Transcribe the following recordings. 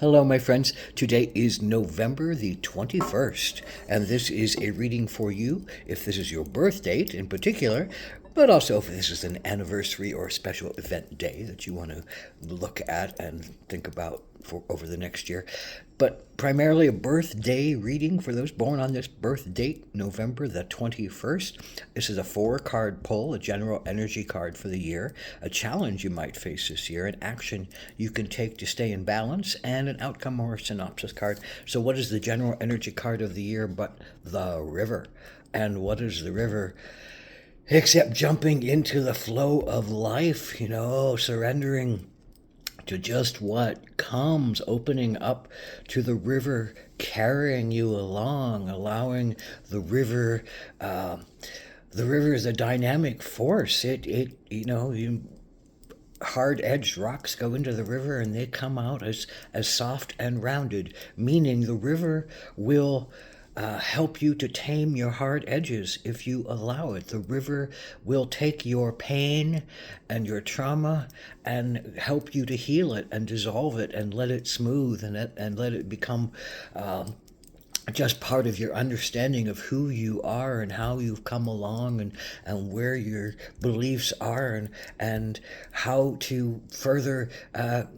Hello, my friends. Today is November the 21st, and this is a reading for you if this is your birth date in particular, but also if this is an anniversary or a special event day that you want to look at and think about for over the next year. But primarily a birthday reading for those born on this birth date, November the 21st. This is a 4 card pull, a general energy card for the year, a challenge you might face this year, an action you can take to stay in balance, and an outcome or synopsis card. So, what is the general energy card of the year but the river? And what is the river except jumping into the flow of life, surrendering to just what comes, opening up to the river carrying you along, allowing the river. The river is a dynamic force. Hard edged rocks go into the river and they come out as soft and rounded, meaning the river will help you to tame your hard edges if you allow it. The river will take your pain and your trauma and help you to heal it and dissolve it and let it smooth and let it become just part of your understanding of who you are and how you've come along and where your beliefs are and how to further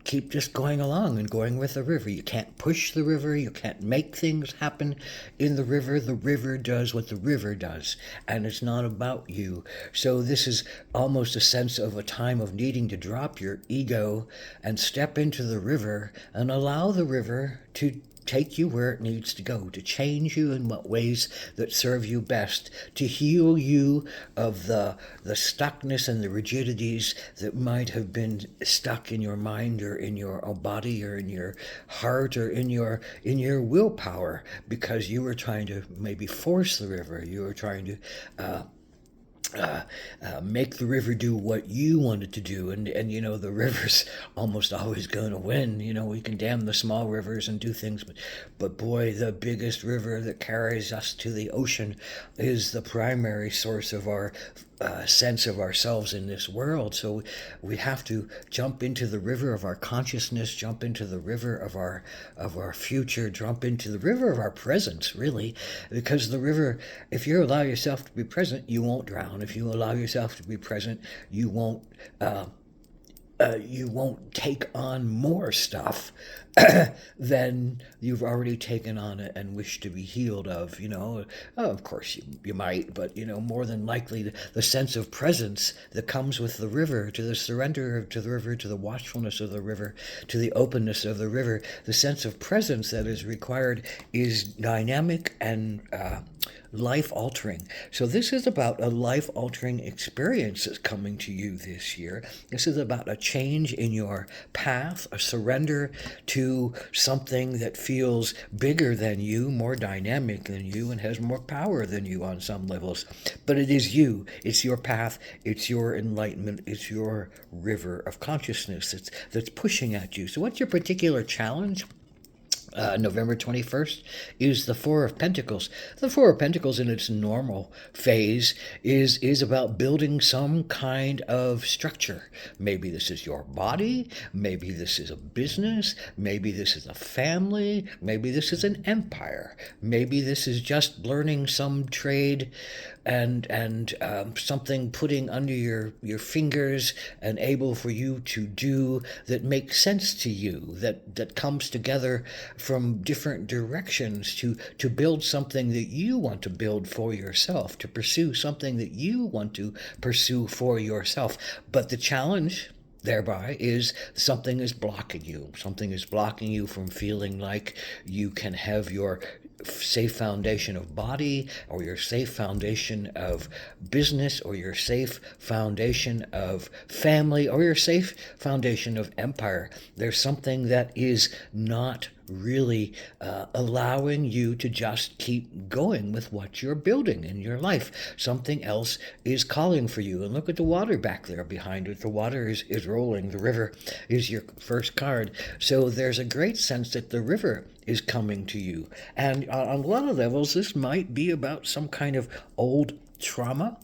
keep just going along and going with the river. You can't push the river. You can't make things happen in the river. The river does what the river does, and it's not about you. So this is almost a sense of a time of needing to drop your ego and step into the river and allow the river to take you where it needs to go, to change you in what ways that serve you best, to heal you of the stuckness and the rigidities that might have been stuck in your mind or in your body or in your heart or in your willpower because you were trying to maybe force the river. You were trying to make the river do what you wanted to do, and the river's almost always going to win. We can dam the small rivers and do things, but boy, the biggest river that carries us to the ocean is the primary source of our sense of ourselves in this world. So we have to jump into the river of our consciousness, jump into the river of our future, jump into the river of our presence, really, because the river, if you allow yourself to be present, you won't drown. If you allow yourself to be present, you won't take on more stuff than you've already taken on and wish to be healed of. Of course you might, but more than likely the sense of presence that comes with the river, to the surrender to the river, to the watchfulness of the river, to the openness of the river, the sense of presence that is required is dynamic and life-altering. So this is about a life-altering experience that's coming to you this year. This is about a change in your path, a surrender to something that feels bigger than you, more dynamic than you, and has more power than you on some levels. But it is you. It's your path. It's your enlightenment. It's your river of consciousness that's pushing at you. So what's your particular challenge? November 21st is the Four of Pentacles. The Four of Pentacles in its normal phase is about building some kind of structure. Maybe this is your body, maybe this is a business, maybe this is a family, maybe this is an empire, maybe this is just learning some trade and something putting under your fingers and able for you to do that makes sense to you, that comes together from different directions to build something that you want to build for yourself, to pursue something that you want to pursue for yourself. But the challenge thereby is something is blocking you. Something is blocking you from feeling like you can have your safe foundation of body, or your safe foundation of business, or your safe foundation of family, or your safe foundation of empire. There's something that is not really allowing you to just keep going with what you're building in your life. Something else is calling for you. And look at the water back there behind it. The water is rolling. The river is your first card. So there's a great sense that the river is coming to you. And on a lot of levels, this might be about some kind of old trauma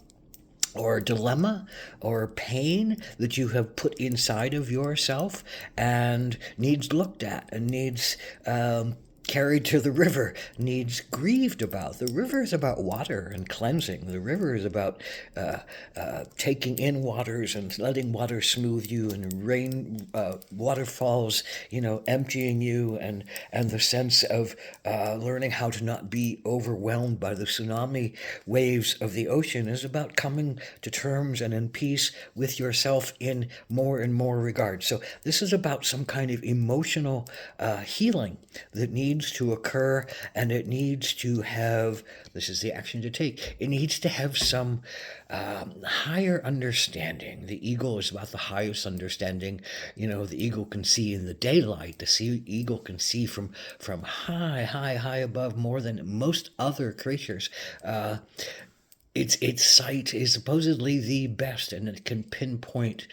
or dilemma or pain that you have put inside of yourself and needs looked at and needs carried to the river, needs grieved about. The river is about water and cleansing. The river is about taking in waters and letting water smooth you, and rain, waterfalls, emptying you, and the sense of learning how to not be overwhelmed by the tsunami waves of the ocean is about coming to terms and in peace with yourself in more and more regards. So this is about some kind of emotional healing that needs to occur, and it needs to have, this is the action to take, it needs to have some higher understanding. The eagle is about the highest understanding. The eagle can see in the daylight. Eagle can see from high above, more than most other creatures. Its sight is supposedly the best, and it can pinpoint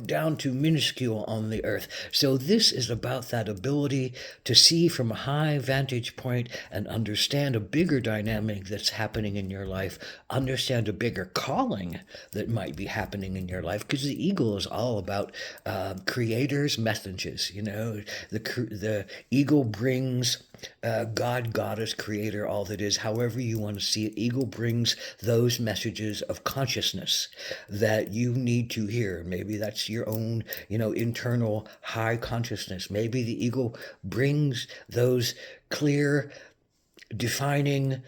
down to minuscule on the earth. So this is about that ability to see from a high vantage point and understand a bigger dynamic that's happening in your life, understand a bigger calling that might be happening in your life, because the eagle is all about creators' messages. The eagle brings God, goddess, creator, all that is, however you want to see it. Eagle brings those messages of consciousness that you need to hear. Maybe that's your own, internal high consciousness. Maybe the eagle brings those clear, defining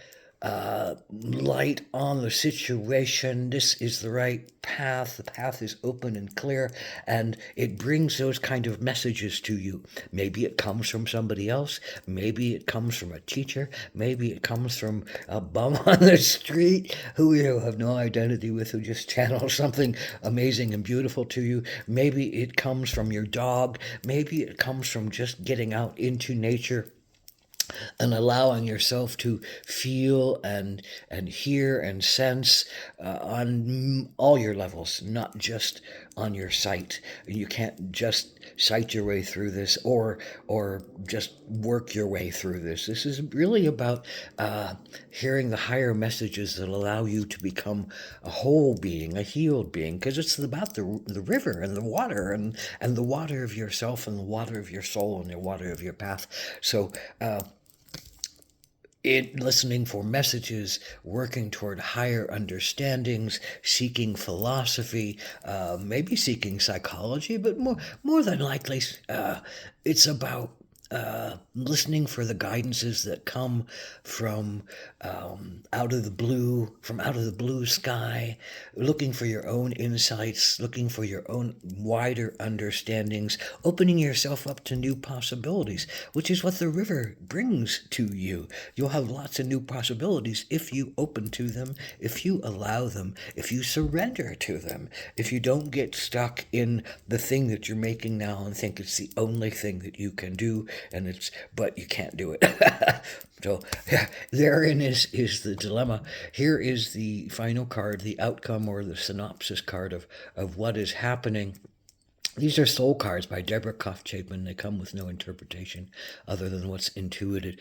light on the situation. This is the right path. The path is open and clear, and it brings those kind of messages to you. Maybe it comes from somebody else. Maybe it comes from a teacher. Maybe it comes from a bum on the street who you have no identity with, who just channels something amazing and beautiful to you. Maybe it comes from your dog. Maybe it comes from just getting out into nature and allowing yourself to feel and hear and sense on all your levels, not just on your sight. You can't just sight your way through this, or just work your way through this. This is really about hearing the higher messages that allow you to become a whole being, a healed being, because it's about the river and the water, and the water of yourself, and the water of your soul, and the water of your path. So listening for messages, working toward higher understandings, seeking philosophy, maybe seeking psychology, but more than likely, it's about listening for the guidances that come from out of the blue sky, looking for your own insights, looking for your own wider understandings, opening yourself up to new possibilities, which is what the river brings to you. You'll have lots of new possibilities if you open to them, if you allow them, if you surrender to them, if you don't get stuck in the thing that you're making now and think it's the only thing that you can do, but you can't do it. So therein is the dilemma. Here is the final card, the outcome, or the synopsis card of what is happening. These are soul cards by Deborah Koff Chapin. They come with no interpretation other than what's intuited.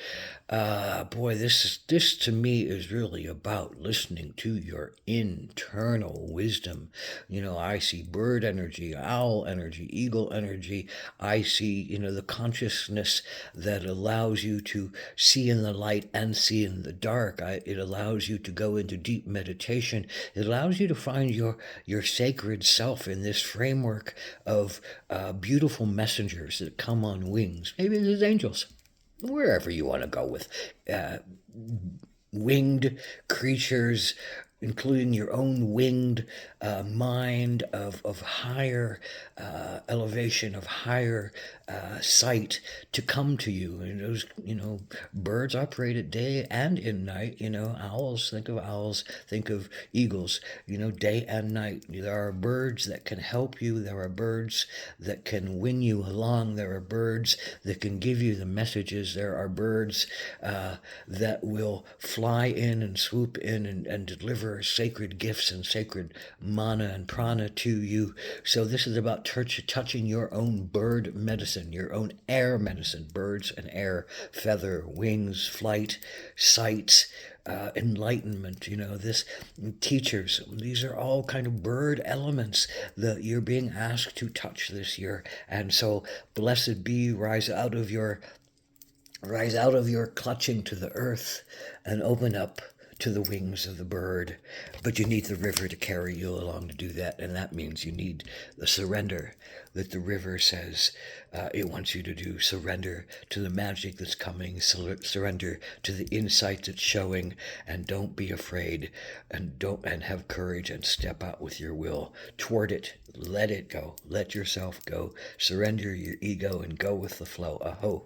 Boy, this to me is really about listening to your internal wisdom. I see bird energy, owl energy, eagle energy. I see, the consciousness that allows you to see in the light and see in the dark. It allows you to go into deep meditation. It allows you to find your sacred self in this framework of beautiful messengers that come on wings. Maybe there's angels, wherever you want to go with winged creatures, including your own winged mind of higher elevation, of higher sight, to come to you. And those, birds operate at day and in night. Owls, think of owls, think of eagles, day and night. There are birds that can help you. There are birds that can wing you along. There are birds that can give you the messages. There are birds that will fly in and swoop in and deliver more sacred gifts and sacred mana and prana to you. So this is about touching your own bird medicine, your own air medicine, birds and air, feather, wings, flight, sight, enlightenment. This teachers. These are all kind of bird elements that you're being asked to touch this year. And so, blessed be, rise out of your clutching to the earth and open up to the wings of the bird. But you need the river to carry you along to do that, and that means you need the surrender that the river says it wants you to do. Surrender to the magic that's coming, surrender to the insight that's showing, and don't be afraid, and have courage, and step out with your will toward it. Let it go. Let yourself go. Surrender your ego and go with the flow. Aho.